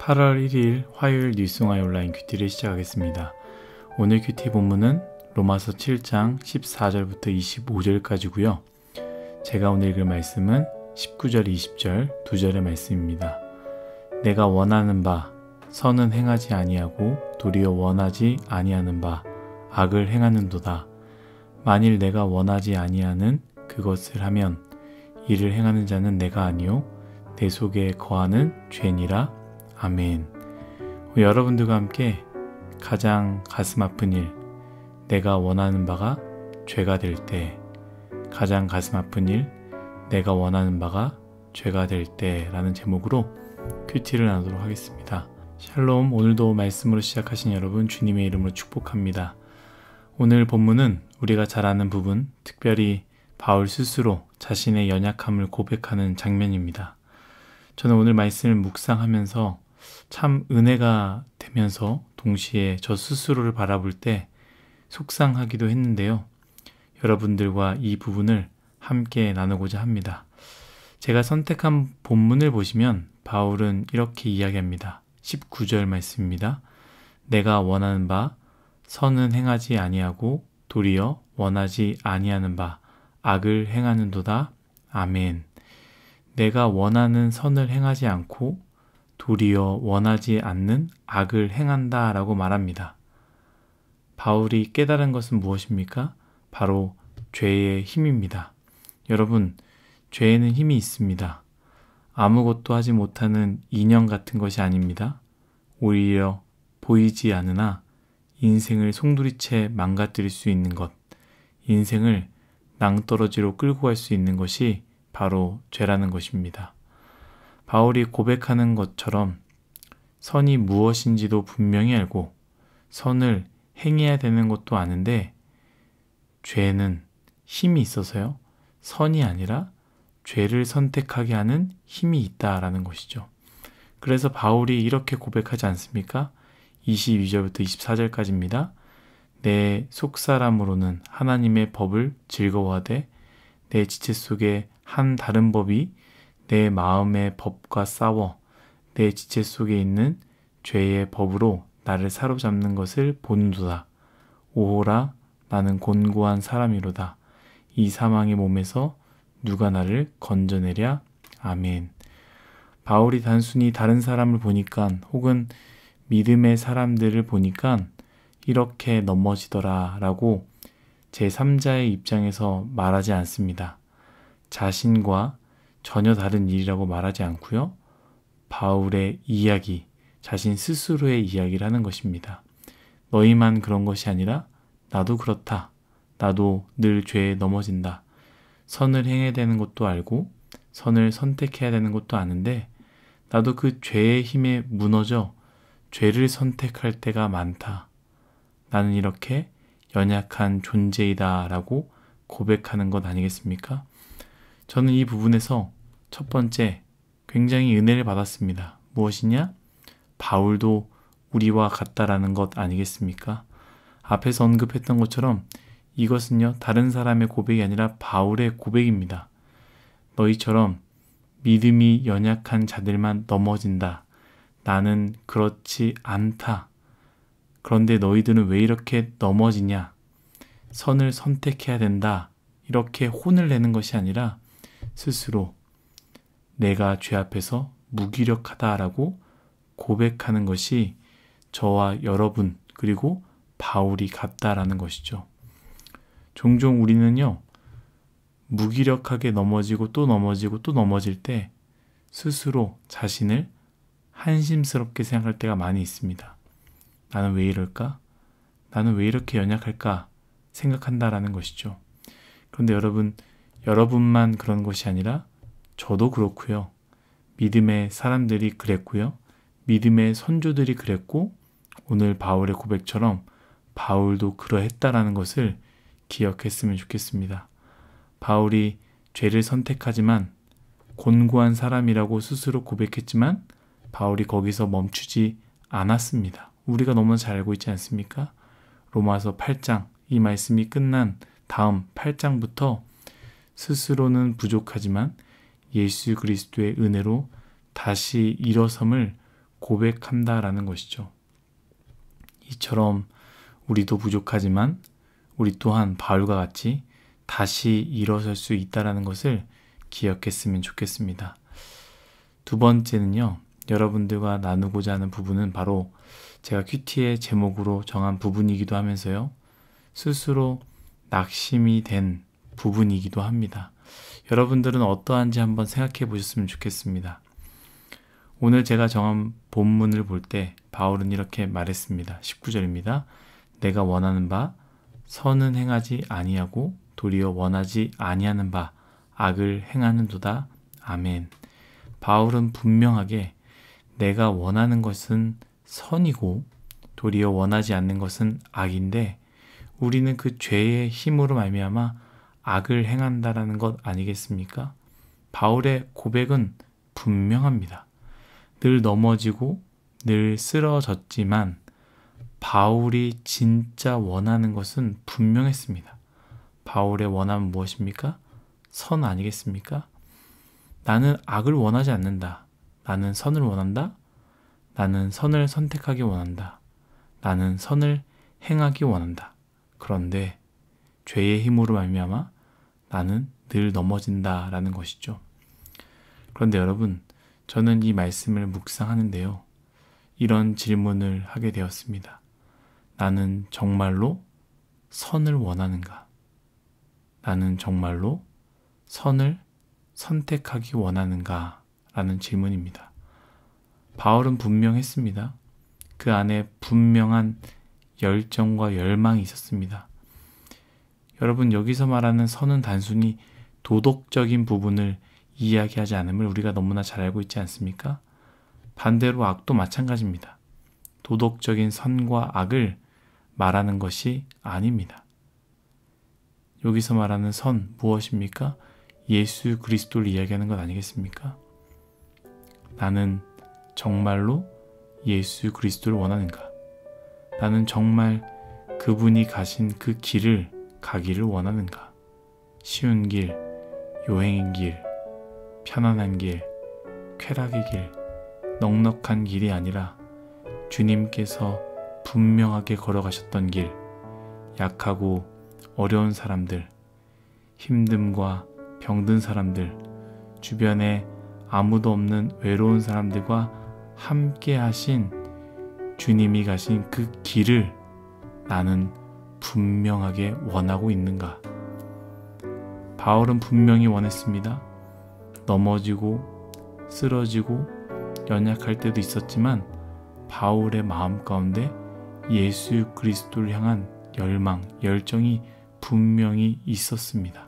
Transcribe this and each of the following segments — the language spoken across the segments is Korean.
8월 1일 화요일 뉴스공화 온라인 큐티를 시작하겠습니다. 오늘 큐티 본문은 로마서 7장 14절부터 25절까지고요. 제가 오늘 읽을 말씀은 19절, 20절 두 절의 말씀입니다. 내가 원하는 바 선은 행하지 아니하고 도리어 원하지 아니하는 바 악을 행하는도다. 만일 내가 원하지 아니하는 그것을 하면 이를 행하는 자는 내가 아니요 내 속에 거하는 죄니라. 아멘. 여러분들과 함께 가장 가슴 아픈 일, 내가 원하는 바가 죄가 될 때, 가장 가슴 아픈 일, 내가 원하는 바가 죄가 될 때라는 제목으로 큐티를 나누도록 하겠습니다. 샬롬, 오늘도 말씀으로 시작하신 여러분 주님의 이름으로 축복합니다. 오늘 본문은 우리가 잘 아는 부분, 특별히 바울 스스로 자신의 연약함을 고백하는 장면입니다. 저는 오늘 말씀을 묵상하면서 참 은혜가 되면서 동시에 저 스스로를 바라볼 때 속상하기도 했는데요. 여러분들과 이 부분을 함께 나누고자 합니다. 제가 선택한 본문을 보시면 바울은 이렇게 이야기합니다. 19절 말씀입니다. 내가 원하는 바 선은 행하지 아니하고 도리어 원하지 아니하는 바 악을 행하는도다. 아멘. 내가 원하는 선을 행하지 않고 도리어 원하지 않는 악을 행한다 라고 말합니다. 바울이 깨달은 것은 무엇입니까? 바로 죄의 힘입니다. 여러분, 죄에는 힘이 있습니다. 아무것도 하지 못하는 인형 같은 것이 아닙니다. 오히려 보이지 않으나 인생을 송두리째 망가뜨릴 수 있는 것, 인생을 낭떠러지로 끌고 갈 수 있는 것이 바로 죄라는 것입니다. 바울이 고백하는 것처럼 선이 무엇인지도 분명히 알고 선을 행해야 되는 것도 아는데 죄는 힘이 있어서요. 선이 아니라 죄를 선택하게 하는 힘이 있다라는 것이죠. 그래서 바울이 이렇게 고백하지 않습니까? 22절부터 24절까지입니다. 내 속사람으로는 하나님의 법을 즐거워하되 내 지체 속에 한 다른 법이 내 마음의 법과 싸워 내 지체 속에 있는 죄의 법으로 나를 사로잡는 것을 보는도다. 오호라, 나는 곤고한 사람이로다. 이 사망의 몸에서 누가 나를 건져내랴. 아멘. 바울이 단순히 다른 사람을 보니까 혹은 믿음의 사람들을 보니까 이렇게 넘어지더라 라고 제3자의 입장에서 말하지 않습니다. 자신과 전혀 다른 일이라고 말하지 않고요. 바울의 이야기, 자신 스스로의 이야기를 하는 것입니다. 너희만 그런 것이 아니라 나도 그렇다. 나도 늘 죄에 넘어진다. 선을 행해야 되는 것도 알고 선을 선택해야 되는 것도 아는데 나도 그 죄의 힘에 무너져 죄를 선택할 때가 많다. 나는 이렇게 연약한 존재이다 라고 고백하는 것 아니겠습니까? 저는 이 부분에서 첫 번째, 굉장히 은혜를 받았습니다. 무엇이냐? 바울도 우리와 같다라는 것 아니겠습니까? 앞에서 언급했던 것처럼 이것은요, 다른 사람의 고백이 아니라 바울의 고백입니다. 너희처럼 믿음이 연약한 자들만 넘어진다. 나는 그렇지 않다. 그런데 너희들은 왜 이렇게 넘어지냐? 선을 선택해야 된다. 이렇게 혼을 내는 것이 아니라 스스로 내가 죄 앞에서 무기력하다라고 고백하는 것이 저와 여러분 그리고 바울이 같다라는 것이죠. 종종 우리는요, 무기력하게 넘어지고 또 넘어지고 또 넘어질 때 스스로 자신을 한심스럽게 생각할 때가 많이 있습니다. 나는 왜 이럴까? 나는 왜 이렇게 연약할까? 생각한다라는 것이죠. 그런데 여러분만 그런 것이 아니라 저도 그렇고요. 믿음의 사람들이 그랬고요. 믿음의 선조들이 그랬고 오늘 바울의 고백처럼 바울도 그러했다라는 것을 기억했으면 좋겠습니다. 바울이 죄를 선택하지만 곤고한 사람이라고 스스로 고백했지만 바울이 거기서 멈추지 않았습니다. 우리가 너무 잘 알고 있지 않습니까? 로마서 8장 이 말씀이 끝난 다음 8장부터 스스로는 부족하지만 예수 그리스도의 은혜로 다시 일어섬을 고백한다라는 것이죠. 이처럼 우리도 부족하지만 우리 또한 바울과 같이 다시 일어설 수 있다는 것을 기억했으면 좋겠습니다. 두 번째는요, 여러분들과 나누고자 하는 부분은 바로 제가 큐티의 제목으로 정한 부분이기도 하면서요, 스스로 낙심이 된 부분이기도 합니다. 여러분들은 어떠한지 한번 생각해 보셨으면 좋겠습니다. 오늘 제가 정한 본문을 볼 때 바울은 이렇게 말했습니다. 19절입니다. 내가 원하는 바 선은 행하지 아니하고 도리어 원하지 아니하는 바 악을 행하는도다. 아멘. 바울은 분명하게 내가 원하는 것은 선이고 도리어 원하지 않는 것은 악인데 우리는 그 죄의 힘으로 말미암아 악을 행한다라는 것 아니겠습니까? 바울의 고백은 분명합니다. 늘 넘어지고 늘 쓰러졌지만 바울이 진짜 원하는 것은 분명했습니다. 바울의 원함은 무엇입니까? 선 아니겠습니까? 나는 악을 원하지 않는다. 나는 선을 원한다. 나는 선을 선택하기 원한다. 나는 선을 행하기 원한다. 그런데 죄의 힘으로 말미암아 나는 늘 넘어진다라는 것이죠. 그런데 여러분, 저는 이 말씀을 묵상하는데요, 이런 질문을 하게 되었습니다. 나는 정말로 선을 원하는가? 나는 정말로 선을 선택하기 원하는가? 라는 질문입니다. 바울은 분명했습니다. 그 안에 분명한 열정과 열망이 있었습니다. 여러분, 여기서 말하는 선은 단순히 도덕적인 부분을 이야기하지 않음을 우리가 너무나 잘 알고 있지 않습니까? 반대로 악도 마찬가지입니다. 도덕적인 선과 악을 말하는 것이 아닙니다. 여기서 말하는 선 무엇입니까? 예수 그리스도를 이야기하는 것 아니겠습니까? 나는 정말로 예수 그리스도를 원하는가? 나는 정말 그분이 가신 그 길을 가기를 원하는가? 쉬운 길, 요행인 길, 편안한 길, 쾌락의 길, 넉넉한 길이 아니라 주님께서 분명하게 걸어가셨던 길, 약하고 어려운 사람들, 힘듦과 병든 사람들, 주변에 아무도 없는 외로운 사람들과 함께 하신 주님이 가신 그 길을 나는 분명하게 원하고 있는가? 바울은 분명히 원했습니다. 넘어지고 쓰러지고 연약할 때도 있었지만 바울의 마음 가운데 예수 그리스도를 향한 열망, 열정이 분명히 있었습니다.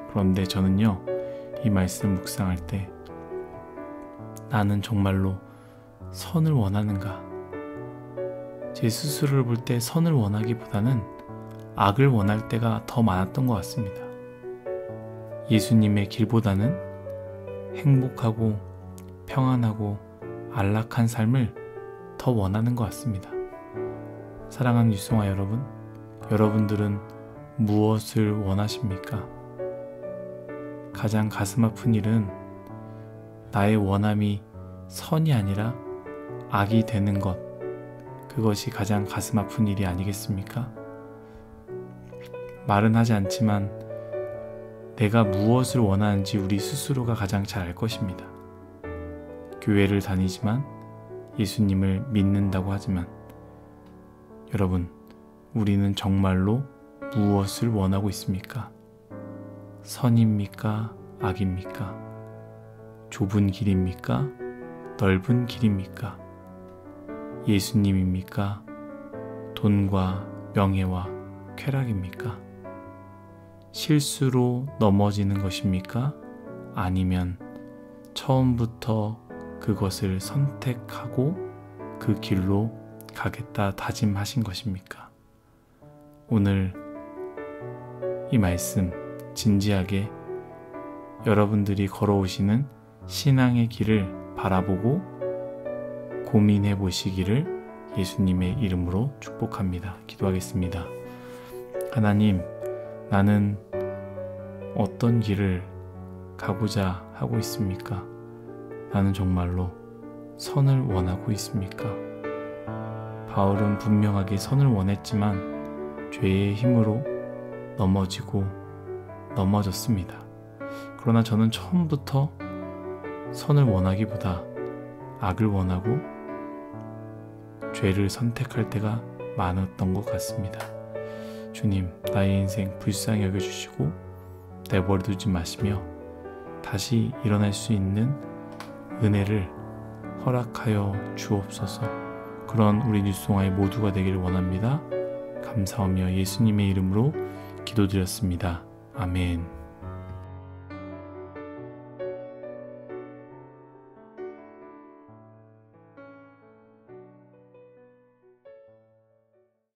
그런데 저는요, 이 말씀 묵상할 때 나는 정말로 선을 원하는가? 제 스스로를 볼 때 선을 원하기보다는 악을 원할 때가 더 많았던 것 같습니다. 예수님의 길보다는 행복하고 평안하고 안락한 삶을 더 원하는 것 같습니다. 사랑하는 유승화 여러분, 여러분들은 무엇을 원하십니까? 가장 가슴 아픈 일은 나의 원함이 선이 아니라 악이 되는 것, 그것이 가장 가슴 아픈 일이 아니겠습니까? 말은 하지 않지만 내가 무엇을 원하는지 우리 스스로가 가장 잘 알 것입니다. 교회를 다니지만 예수님을 믿는다고 하지만 여러분, 우리는 정말로 무엇을 원하고 있습니까? 선입니까? 악입니까? 좁은 길입니까? 넓은 길입니까? 예수님입니까? 돈과 명예와 쾌락입니까? 실수로 넘어지는 것입니까? 아니면 처음부터 그것을 선택하고 그 길로 가겠다 다짐하신 것입니까? 오늘 이 말씀 진지하게 여러분들이 걸어오시는 신앙의 길을 바라보고 고민해 보시기를 예수님의 이름으로 축복합니다. 기도하겠습니다. 하나님, 나는 어떤 길을 가고자 하고 있습니까? 나는 정말로 선을 원하고 있습니까? 바울은 분명하게 선을 원했지만 죄의 힘으로 넘어지고 넘어졌습니다. 그러나 저는 처음부터 선을 원하기보다 악을 원하고 죄를 선택할 때가 많았던 것 같습니다. 주님, 나의 인생 불쌍히 여겨주시고 내버려두지 마시며 다시 일어날 수 있는 은혜를 허락하여 주옵소서. 그런 우리 뉴스송아의 모두가 되기를 원합니다. 감사하며 예수님의 이름으로 기도드렸습니다. 아멘.